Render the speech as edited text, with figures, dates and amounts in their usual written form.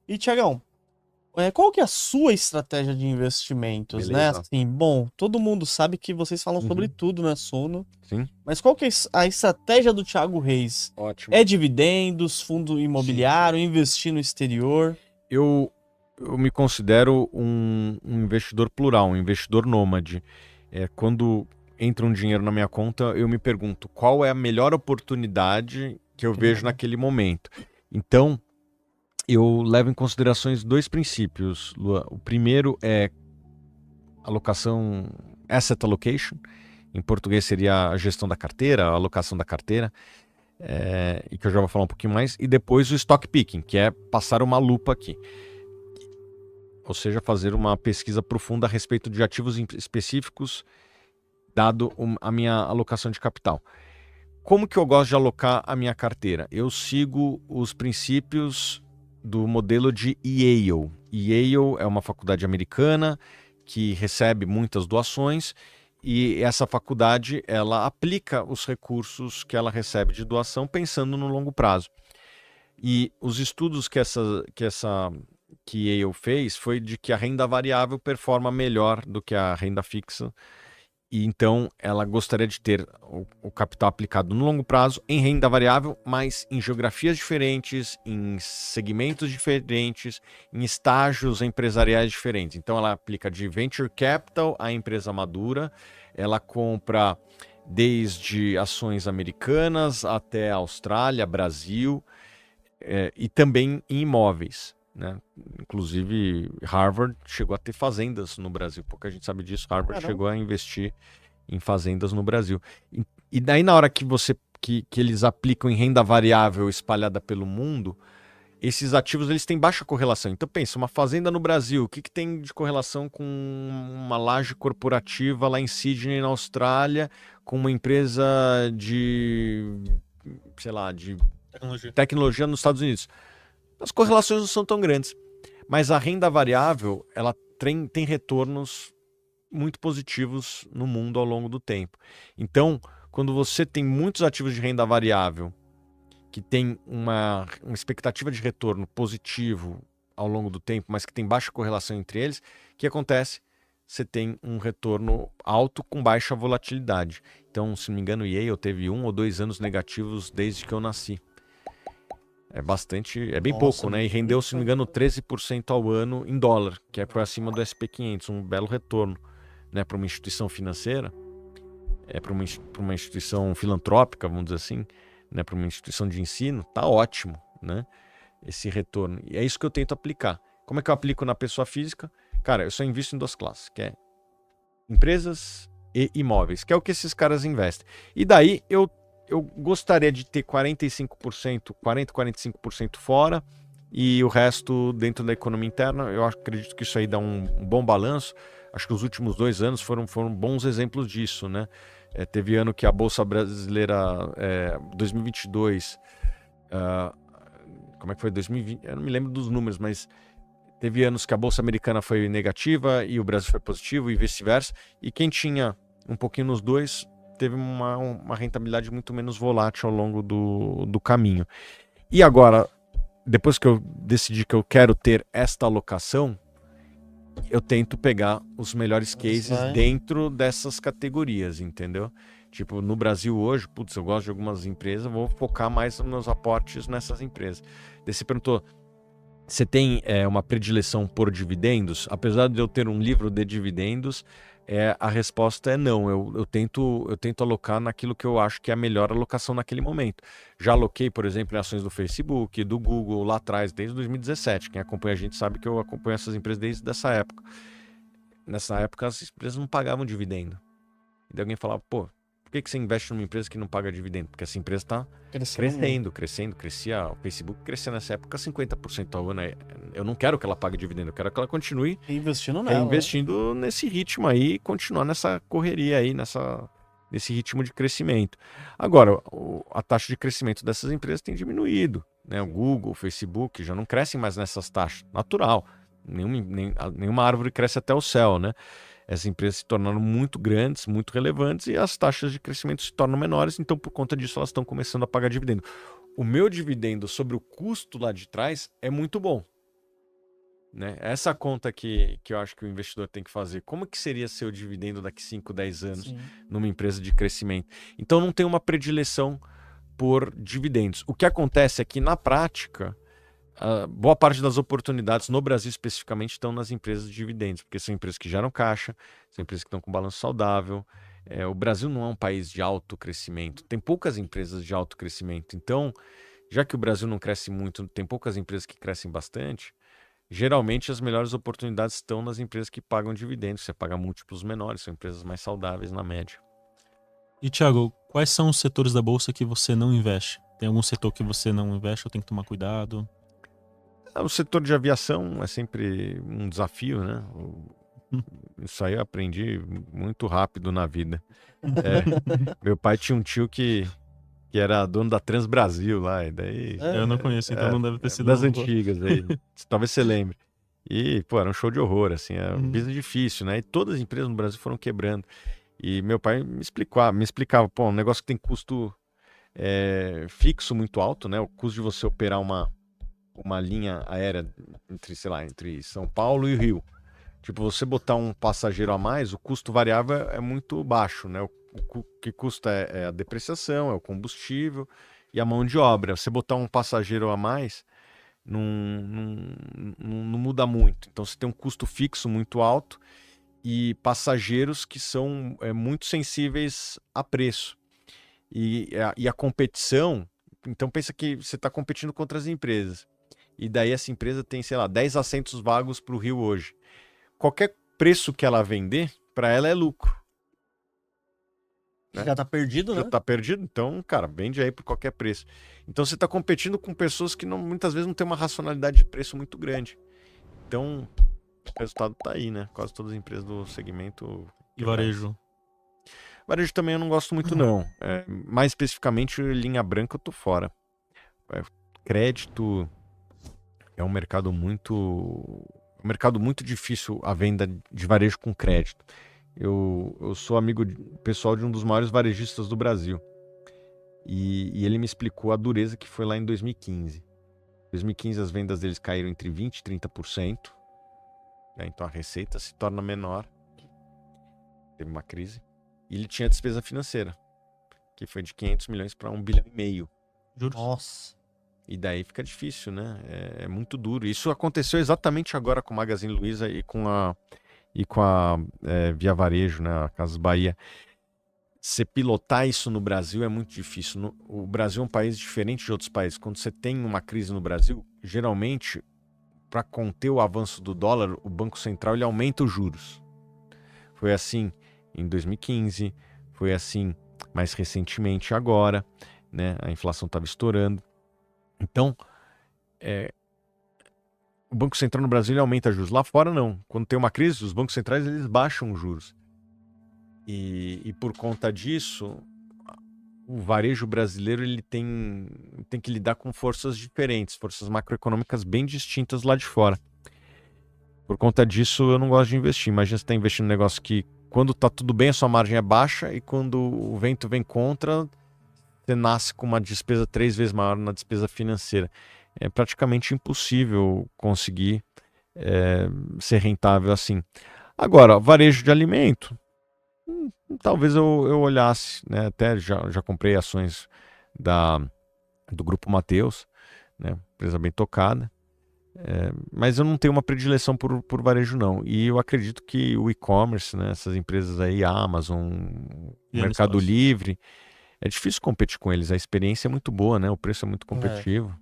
E, Tiagão, qual que é a sua estratégia de investimentos, né? Beleza. Assim, bom, todo mundo sabe que vocês falam sobre Uhum. tudo, né, Sono? Sim, Mas qual que é a estratégia do Thiago Reis? ótimo. É dividendos, fundo Sim. imobiliário, investir no exterior? Eu, eu me considero um investidor plural, um investidor nômade. Quando entra um dinheiro na minha conta, eu me pergunto qual é a melhor oportunidade que eu Aquele vejo momento. naquele momento. Então, eu levo em considerações dois princípios, Lua. O primeiro é alocação, asset allocation. Em português seria a gestão da carteira, a alocação da carteira. E que eu já vou falar um pouquinho mais, e depois o stock picking, que é passar uma lupa aqui, ou seja, fazer uma pesquisa profunda a respeito de ativos específicos, dado a minha alocação de capital. Como que eu gosto de alocar a minha carteira? Eu sigo os princípios do modelo de Yale. Yale é uma faculdade americana que recebe muitas doações e essa faculdade ela aplica os recursos que ela recebe de doação pensando no longo prazo. E os estudos que Yale fez foi de que a renda variável performa melhor do que a renda fixa. E então ela gostaria de ter o capital aplicado no longo prazo em renda variável, mas em geografias diferentes, em segmentos diferentes, em estágios empresariais diferentes. Então ela aplica de venture capital à empresa madura, ela compra desde ações americanas até Austrália, Brasil, e também em imóveis. Né? Inclusive, Harvard chegou a ter fazendas no Brasil. Pouca gente sabe disso. Harvard Caramba. chegou a investir em fazendas no Brasil. E daí, na hora que eles aplicam em renda variável espalhada pelo mundo, esses ativos eles têm baixa correlação. Então, pensa, uma fazenda no Brasil, o que tem de correlação com uma laje corporativa lá em Sydney, na Austrália, com uma empresa de, sei lá, de Tecnologia. tecnologia nos Estados Unidos? As correlações não são tão grandes, mas a renda variável ela tem retornos muito positivos no mundo ao longo do tempo. Então, quando você tem muitos ativos de renda variável que tem uma expectativa de retorno positivo ao longo do tempo, mas que tem baixa correlação entre eles, o que acontece? Você tem um retorno alto com baixa volatilidade. Então, se não me engano, o Yale teve 1 ou 2 anos negativos desde que eu nasci. É bastante, é bem Nossa, pouco, né? E rendeu, muito se não me engano, 13% ao ano em dólar, que é por acima do SP500, um belo retorno, né? Para uma instituição financeira, para uma instituição filantrópica, vamos dizer assim, né? Para uma instituição de ensino, tá ótimo, né? Esse retorno. E é isso que eu tento aplicar. Como é que eu aplico na pessoa física? Cara, eu só invisto em duas classes, que é empresas e imóveis, que é o que esses caras investem. E daí eu gostaria de ter 45%, 40, 45% fora e o resto dentro da economia interna. Eu acredito que isso aí dá um bom balanço. Acho que os últimos 2 anos foram bons exemplos disso, né? Teve ano que a Bolsa Brasileira, 2022, como é que foi 2020? Eu não me lembro dos números, mas teve anos que a Bolsa Americana foi negativa e o Brasil foi positivo e vice-versa. E quem tinha um pouquinho nos dois teve uma rentabilidade muito menos volátil ao longo do caminho. E agora, depois que eu decidi que eu quero ter esta alocação, eu tento pegar os melhores você cases vai. dentro dessas categorias, entendeu? Tipo, no Brasil hoje, putz, eu gosto de algumas empresas, vou focar mais nos meus aportes nessas empresas. Daí você perguntou, você tem uma predileção por dividendos? Apesar de eu ter um livro de dividendos, a resposta é não. Eu tento alocar naquilo que eu acho que é a melhor alocação naquele momento. Já aloquei, por exemplo, em ações do Facebook, do Google lá atrás, desde 2017. Quem acompanha a gente sabe que eu acompanho essas empresas desde essa época. Nessa época, as empresas não pagavam dividendo. E daí alguém falava, pô, por que você investe numa empresa que não paga dividendo? Porque essa empresa está Crescendo muito. crescendo, crescendo, crescia. O Facebook crescia nessa época 50% ao ano. Eu não quero que ela pague dividendo, eu quero que ela continue E investindo nela, né? reinvestindo nesse ritmo aí, continuar nessa correria aí, nesse ritmo de crescimento. Agora, a taxa de crescimento dessas empresas tem diminuído. Né? O Google, o Facebook já não crescem mais nessas taxas. Natural. Nenhuma árvore cresce até o céu, né? Essas empresas se tornaram muito grandes, muito relevantes e as taxas de crescimento se tornam menores, então por conta disso elas estão começando a pagar dividendo. O meu dividendo sobre o custo lá de trás é muito bom. né? Essa conta que eu acho que o investidor tem que fazer. Como que seria seu dividendo daqui 5, 10 anos Sim. numa empresa de crescimento? Então não tem uma predileção por dividendos. O que acontece é que, na prática, boa parte das oportunidades no Brasil especificamente estão nas empresas de dividendos, porque são empresas que geram caixa, são empresas que estão com balanço saudável. O Brasil não é um país de alto crescimento, tem poucas empresas de alto crescimento. Então, já que o Brasil não cresce muito, tem poucas empresas que crescem bastante, geralmente as melhores oportunidades estão nas empresas que pagam dividendos, você paga múltiplos menores, são empresas mais saudáveis na média. E, Thiago, quais são os setores da bolsa que você não investe? Tem algum setor que você não investe ou tem que tomar cuidado? O setor de aviação é sempre um desafio, né? Isso aí eu aprendi muito rápido na vida. Meu pai tinha um tio que era dono da Transbrasil lá, e daí... Eu não conheço, então não deve ter sido... Das antigas aí, talvez você lembre. E, pô, era um show de horror, assim, era um business difícil, né? E todas as empresas no Brasil foram quebrando. E meu pai me explicava, pô, um negócio que tem custo fixo muito alto, né? O custo de você operar uma linha aérea entre São Paulo e Rio. Tipo, você botar um passageiro a mais, o custo variável é muito baixo, né? O que custa é a depreciação, é o combustível e a mão de obra. Você botar um passageiro a mais não muda muito. Então você tem um custo fixo muito alto e passageiros que são muito sensíveis a preço. E a competição, então pensa que você está competindo contra as empresas. E daí essa empresa tem, sei lá, 10 assentos vagos para o Rio hoje. Qualquer preço que ela vender, para ela é lucro. Já tá perdido, né? Já tá perdido, então, cara, vende aí por qualquer preço. Então você tá competindo com pessoas que muitas vezes não tem uma racionalidade de preço muito grande. Então, o resultado tá aí, né? Quase todas as empresas do segmento. E varejo? Varejo também eu não gosto muito, não. Mais especificamente, linha branca eu tô fora. Crédito é um mercado muito difícil a venda de varejo com crédito. Eu sou amigo pessoal de um dos maiores varejistas do Brasil. E ele me explicou a dureza que foi lá em 2015. Em 2015 as vendas deles caíram entre 20% e 30%. Então a receita se torna menor. Teve uma crise. E ele tinha despesa financeira, que foi de 500 milhões para 1,5 bilhão. Juros? Nossa. E daí fica difícil, né? É muito duro. Isso aconteceu exatamente agora com o Magazine Luiza e com a Via Varejo, né? A Casas Bahia. Você pilotar isso no Brasil é muito difícil. O Brasil é um país diferente de outros países. Quando você tem uma crise no Brasil, geralmente, para conter o avanço do dólar, o Banco Central ele aumenta os juros. Foi assim em 2015, foi assim mais recentemente agora, né? A inflação estava estourando. Então, o Banco Central no Brasil ele aumenta juros. Lá fora, não. Quando tem uma crise, os bancos centrais eles baixam os juros. E por conta disso, o varejo brasileiro ele tem que lidar com forças diferentes, forças macroeconômicas bem distintas lá de fora. Por conta disso, eu não gosto de investir. Imagina você está investindo num negócio que, quando está tudo bem, a sua margem é baixa, e quando o vento vem contra, você nasce com uma despesa 3 vezes maior na despesa financeira. É praticamente impossível conseguir ser rentável assim. Agora, varejo de alimento, talvez eu olhasse, né? Até já comprei ações do Grupo Mateus, né? Empresa bem tocada. Mas eu não tenho uma predileção por varejo, não. E eu acredito que o e-commerce, né? Essas empresas aí, Amazon, Mercado Livre, é difícil competir com eles. A experiência é muito boa, né? O preço é muito competitivo.